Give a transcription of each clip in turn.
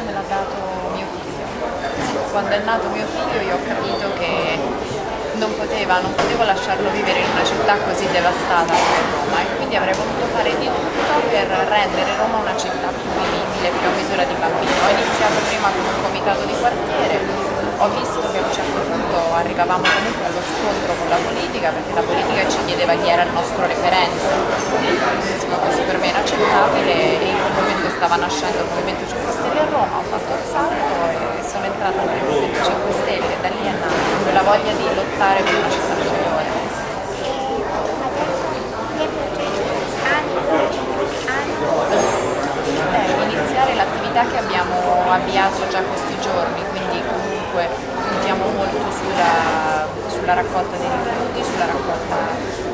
coraggio me l'ha dato mio figlio. Quando è nato mio figlio io ho capito che non potevo lasciarlo vivere in una città così devastata come Roma, e quindi avrei voluto fare di tutto per rendere Roma una città più vivibile, più a misura di bambino. Ho iniziato prima con un comitato di quartiere, ho visto che a un certo punto arrivavamo comunque allo scontro con la politica, perché la politica ci chiedeva chi era il nostro referente. Questo per me è inaccettabile, e in quel momento stava nascendo il Movimento 5 Stelle a Roma. Ho fatto il salto e sono entrata nel Movimento 5 Stelle, e da lì è nata quella voglia di lottare per una città migliore. Iniziare l'attività che abbiamo avviato già questi giorni, quindi comunque puntiamo molto sulla raccolta dei rifiuti, sulla raccolta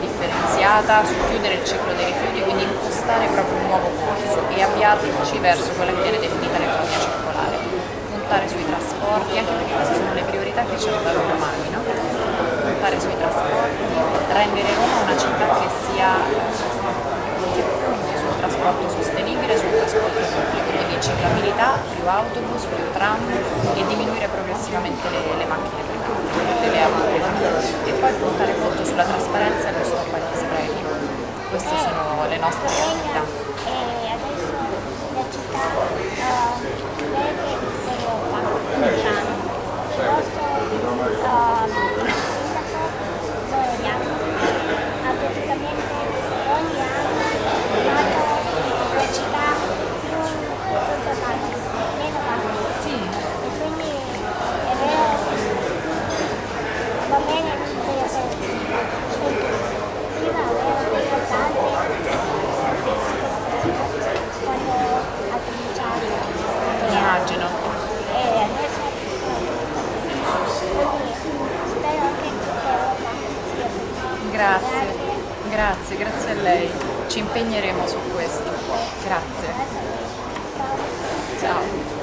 differenziata, su chiudere il ciclo dei rifiuti, quindi impostare proprio un nuovo corso e avviarci verso quella che viene definita l'economia circolare, puntare sui trasporti, anche perché queste sono le priorità che ci hanno dato i romani, no? Puntare sui trasporti, rendere Roma una città che punti sul trasporto sostenibile, sul trasporto pubblico, quindi ciclabilità, più autobus, più tram, e diminuire progressivamente le macchine private, le auto, e poi puntare molto sulla trasparenza e lo stop agli sprechi. Queste sono le nostre priorità. E adesso la città più verde d'Europa, Milano. Il nostro sindaco Doria ha praticamente ogni anno dato la città più senza macchine, meno macchine. Sì, E quindi è vero, va bene per prima era importante quando ha cominciato immagino. e adesso quindi spero anche che Roma sia così. Grazie a lei. Ci impegneremo su questo. Grazie. Grazie. Ciao.